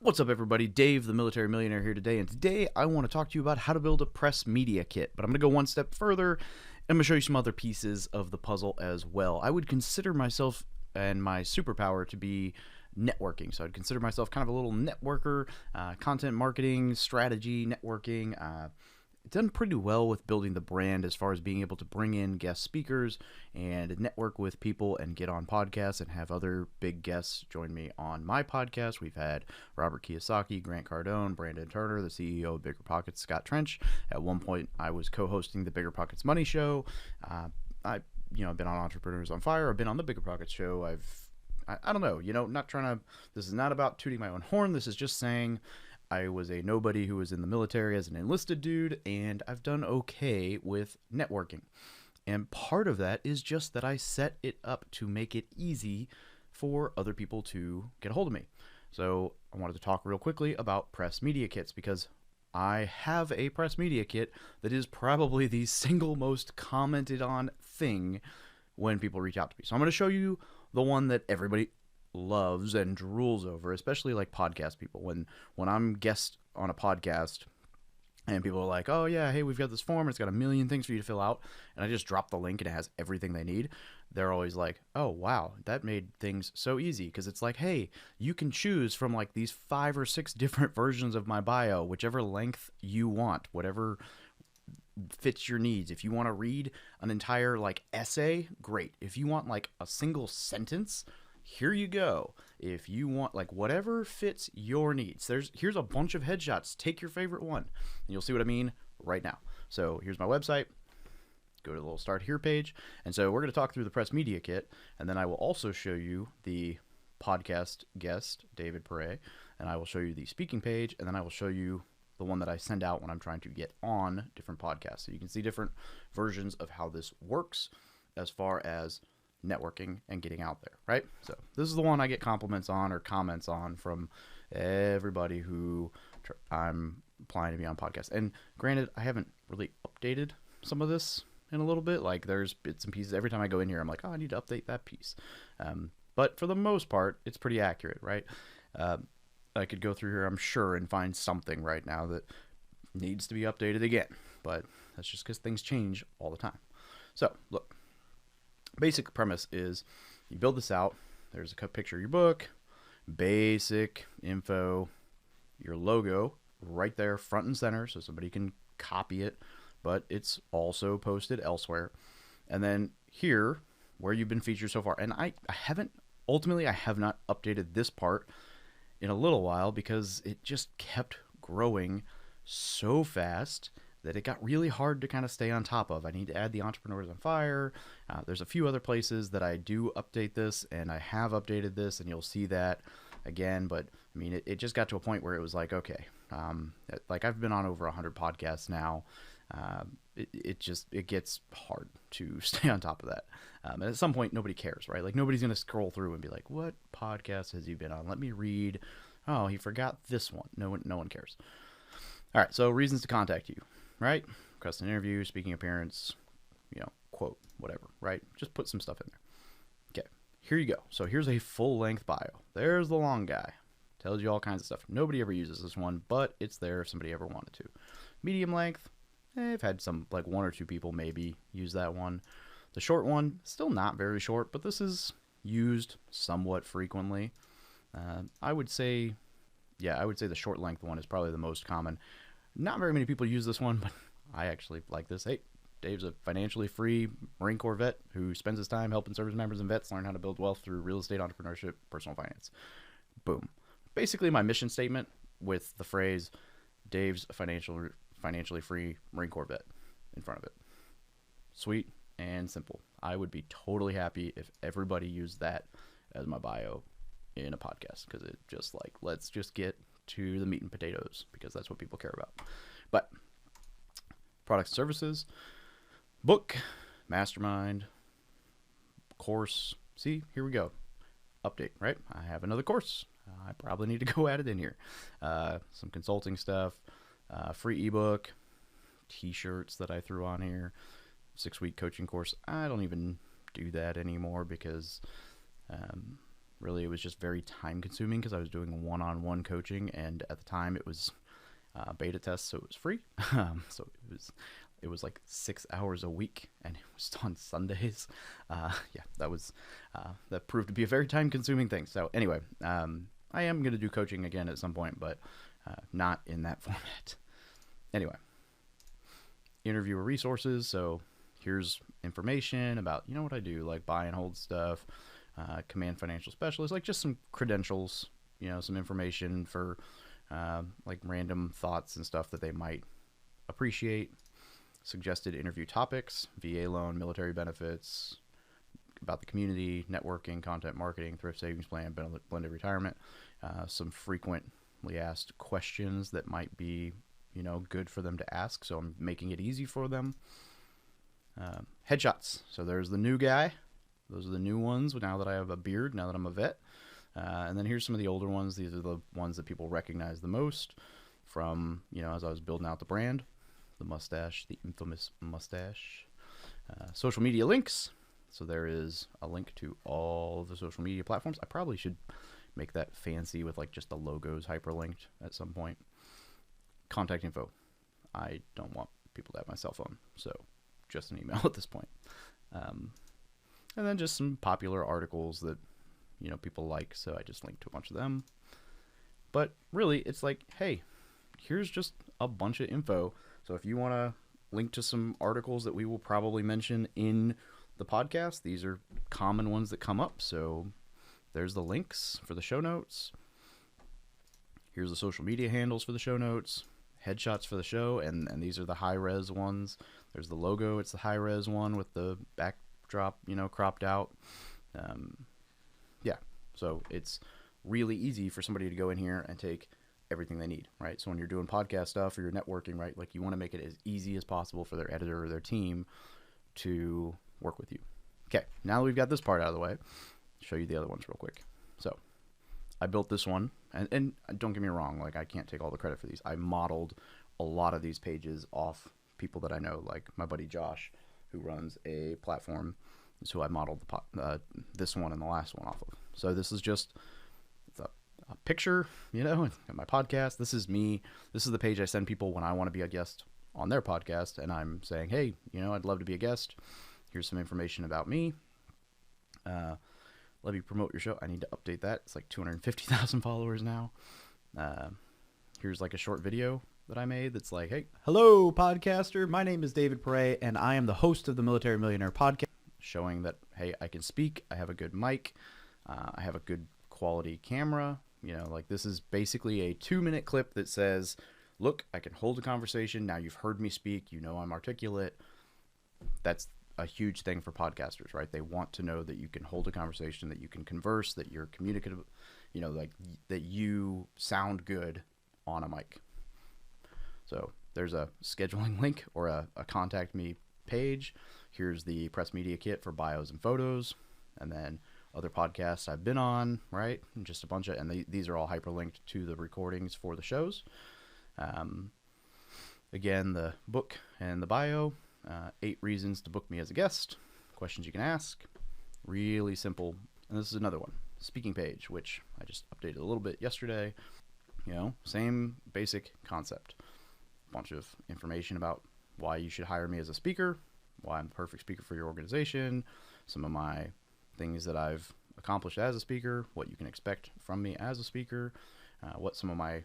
What's up, everybody? Dave, the Military Millionaire, here today, and today I want to talk to you about how to build a press media kit. But I'm going to go one step further, and I'm going to show you some other pieces of the puzzle as well. I would consider myself and my superpower to be networking. So I'd consider myself kind of a little networker, content marketing, strategy, networking. Done pretty well with building the brand as far as being able to bring in guest speakers and network with people and get on podcasts and have other big guests join me on my podcast. We've had Robert Kiyosaki, Grant Cardone, Brandon Turner, the CEO of Bigger Pockets, Scott Trench. At one point, I was co-hosting the Bigger Pockets Money Show. I've been on Entrepreneurs on Fire. I've been on the Bigger Pockets Show. I don't know, not trying to, this is not about tooting my own horn. This is just saying I was a nobody who was in the military as an enlisted dude, and I've done okay with networking. And part of that is just that I set it up to make it easy for other people to get a hold of me. So I wanted to talk real quickly about press media kits, because I have a press media kit that is probably the single most commented on thing when people reach out to me. So I'm going to show you the one that everybody loves and drools over, especially like podcast people. When I'm guest on a podcast and people are like, oh yeah, hey, we've got this form, it's got a million things for you to fill out, and I just drop the link and it has everything they need, they're always like, oh wow, that made things so easy. Because it's like, hey, you can choose from like these 5 or 6 different versions of my bio, whichever length you want, whatever fits your needs. If you want to read an entire like essay, great. If you want like a single sentence, here you go. If you want like whatever fits your needs, here's a bunch of headshots. Take your favorite one and you'll see what I mean right now. So here's my website. Go to the little start here page. And so we're going to talk through the press media kit, and then I will also show you the podcast guest, David Pere, and I will show you the speaking page, and then I will show you the one that I send out when I'm trying to get on different podcasts. So you can see different versions of how this works as far as networking and getting out there, right? So this is the one I get compliments on or comments on from everybody who I'm applying to be on podcasts. And granted, I haven't really updated some of this in a little bit. Like there's bits and pieces. Every time I go in here, I'm like, oh, I need to update that piece. But for the most part, it's pretty accurate, right? I could go through here, I'm sure, and find something right now that needs to be updated again. But that's just because things change all the time. So look. Basic premise is you build this out. There's a picture of your book, basic info, your logo right there front and center so somebody can copy it, but it's also posted elsewhere. And then here where you've been featured so far. And I have not updated this part in a little while because it just kept growing so fast that it got really hard to kind of stay on top of. I need to add the Entrepreneurs on Fire. There's a few other places that I do update this, and I have updated this, and you'll see that again. But I mean, it just got to a point where it was like, okay, like I've been on over 100 podcasts now. It gets hard to stay on top of that. And at some point, nobody cares, right? Like nobody's going to scroll through and be like, what podcast has he been on? Let me read. Oh, he forgot this one. No one cares. All right, so reasons to contact you, right? Request an interview, speaking appearance, quote, whatever, right? Just put some stuff in there. Okay, here you go. So here's a full-length bio. There's the long guy. Tells you all kinds of stuff. Nobody ever uses this one, but it's there if somebody ever wanted to. Medium length, I've had some, like 1 or 2 people maybe use that one. The short one, still not very short, but this is used somewhat frequently. I would say the short length one is probably the most common. Not very many people use this one, but I actually like this. Hey, Dave's a financially free Marine Corps vet who spends his time helping service members and vets learn how to build wealth through real estate, entrepreneurship, personal finance. Boom. Basically my mission statement with the phrase, Dave's a financially free Marine Corps vet in front of it. Sweet and simple. I would be totally happy if everybody used that as my bio in a podcast, because it just like, let's just get to the meat and potatoes, because that's what people care about. But products and services, book, mastermind, course. See, here we go. Update, right? I have another course. I probably need to go add it in here. Some consulting stuff, free ebook, t-shirts that I threw on here, 6-week coaching course. I don't even do that anymore because Really, it was just very time consuming because I was doing one-on-one coaching, and at the time it was beta test, so it was free. So it was like 6 hours a week, and it was on Sundays. Yeah, that proved to be a very time consuming thing. So anyway, I am going to do coaching again at some point, but not in that format. Anyway, interviewer resources. So here's information about, what I do, like buy and hold stuff, command financial specialist, like just some credentials, some information for like random thoughts and stuff that they might appreciate. Suggested interview topics: VA loan, military benefits, about the community, networking, content marketing, thrift savings plan, blended retirement. Some frequently asked questions that might be, good for them to ask. So I'm making it easy for them. Headshots. So there's the new guy. Those are the new ones now that I have a beard, now that I'm a vet. And then here's some of the older ones. These are the ones that people recognize the most from, as I was building out the brand. The mustache, the infamous mustache. Social media links. So there is a link to all the social media platforms. I probably should make that fancy with like just the logos hyperlinked at some point. Contact info. I don't want people to have my cell phone, so just an email at this point. And then just some popular articles that, people like, so I just linked to a bunch of them. But really, it's like, hey, here's just a bunch of info. So if you want to link to some articles that we will probably mention in the podcast, these are common ones that come up. So there's the links for the show notes. Here's the social media handles for the show notes, headshots for the show, and these are the high-res ones. There's the logo. It's the high-res one with the backdrop, cropped out. Yeah, so it's really easy for somebody to go in here and take everything they need, right? So when you're doing podcast stuff or you're networking, right, like you want to make it as easy as possible for their editor or their team to work with you. Okay, now that we've got this part out of the way, show you the other ones real quick. So I built this one, and don't get me wrong, like I can't take all the credit for these. I modeled a lot of these pages off people that I know, like my buddy Josh, who runs a platform, is who I modeled this one and the last one off of. So this is just a picture, and my podcast. This is me. This is the page I send people when I want to be a guest on their podcast, and I'm saying, hey, I'd love to be a guest. Here's some information about me. Let me promote your show. I need to update that. It's like 250,000 followers now. Here's like a short video that I made that's like, hey, hello, podcaster. My name is David Perret, and I am the host of the Military Millionaire Podcast, showing that, hey, I can speak. I have a good mic. I have a good quality camera. Like this is basically a 2-minute clip that says, look, I can hold a conversation. Now you've heard me speak. I'm articulate. That's a huge thing for podcasters, right? They want to know that you can hold a conversation, that you can converse, that you're communicative, like that you sound good on a mic. So there's a scheduling link or a contact me page. Here's the Press Media Kit for bios and photos. And then other podcasts I've been on, right? And just a bunch of, and these are all hyperlinked to the recordings for the shows. Again, the book and the bio, 8 reasons to book me as a guest, questions you can ask, really simple. And this is another one, speaking page, which I just updated a little bit yesterday. Same basic concept, bunch of information about why you should hire me as a speaker, why I'm the perfect speaker for your organization, some of my things that I've accomplished as a speaker, what you can expect from me as a speaker, what some of my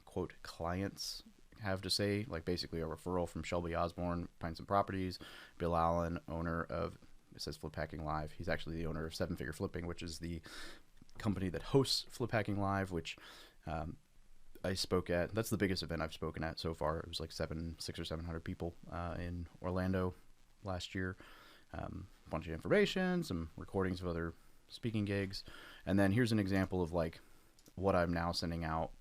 quote clients have to say, like basically a referral from Shelby Osborne, Pints and Properties, Bill Allen, owner of, it says Flip Hacking Live. He's actually the owner of 7 Figure Flipping, which is the company that hosts Flip Hacking Live, which I spoke at. That's the biggest event I've spoken at so far. It was like 600 or 700 people in Orlando last year. A bunch of information, some recordings of other speaking gigs. And then here's an example of like what I'm now sending out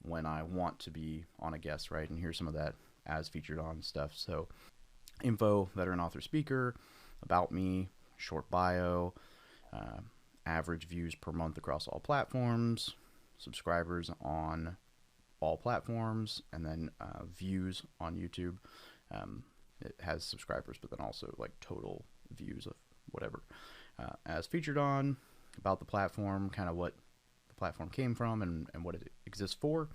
when I want to be on a guest, right? And here's some of that as featured on stuff. So info, veteran author speaker, about me, short bio, average views per month across all platforms, subscribers on all platforms, and then views on YouTube. It has subscribers, but then also like total views of whatever. As featured on, about the platform, kind of what the platform came from and what it exists for,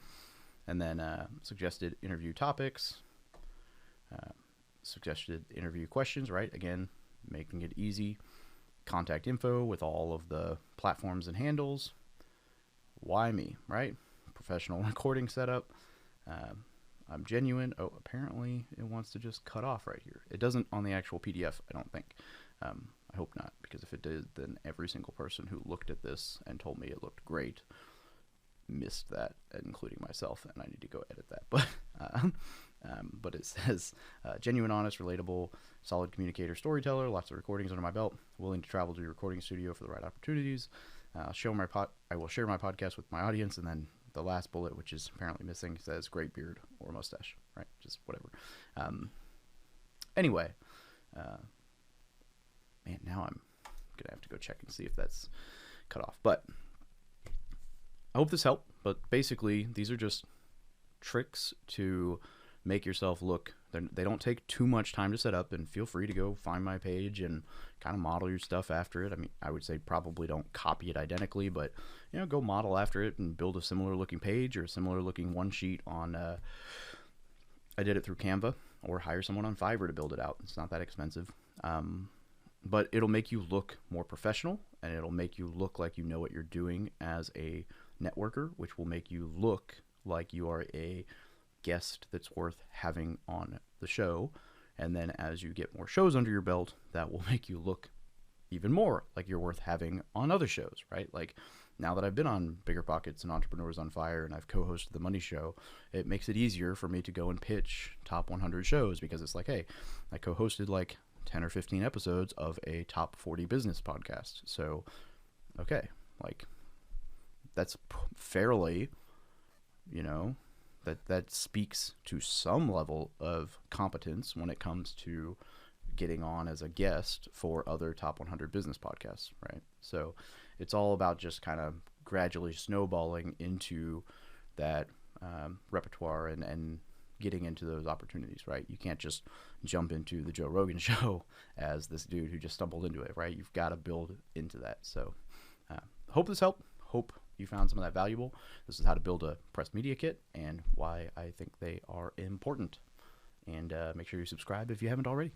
and then suggested interview topics, suggested interview questions, right? Again, making it easy. Contact info with all of the platforms and handles. Why me, right? Professional recording setup. I'm genuine. Oh, apparently it wants to just cut off right here. It doesn't on the actual PDF, I don't think. I hope not, because if it did, then every single person who looked at this and told me it looked great missed that, including myself, and I need to go edit that. But it says, genuine, honest, relatable, solid communicator, storyteller, lots of recordings under my belt, willing to travel to your recording studio for the right opportunities. I will share my podcast with my audience, and then the last bullet, which is apparently missing, says great beard or mustache, right? Just whatever. Anyway, man, now I'm gonna have to go check and see if that's cut off. But I hope this helped. But basically, these are just tricks to make yourself look. They don't take too much time to set up, and feel free to go find my page and kind of model your stuff after it. I mean, I would say probably don't copy it identically, but go model after it and build a similar looking page or a similar looking one sheet on. I did it through Canva, or hire someone on Fiverr to build it out. It's not that expensive, but it'll make you look more professional, and it'll make you look like you know what you're doing as a networker, which will make you look like you are a guest that's worth having on the show. And then as you get more shows under your belt, that will make you look even more like you're worth having on other shows, right? Like, now that I've been on Bigger Pockets and Entrepreneurs on Fire, and I've co-hosted The Money Show, it makes it easier for me to go and pitch top 100 shows, because it's like, hey, I co-hosted like 10 or 15 episodes of a top 40 business podcast. So, okay, like, that's fairly, that speaks to some level of competence when it comes to getting on as a guest for other top 100 business podcasts, right? So it's all about just kind of gradually snowballing into that repertoire and getting into those opportunities, right? You can't just jump into the Joe Rogan show as this dude who just stumbled into it, right? You've got to build into that. So hope this helped. Hope you found some of that valuable. This is how to build a press media kit and why I think they are important. And make sure you subscribe if you haven't already.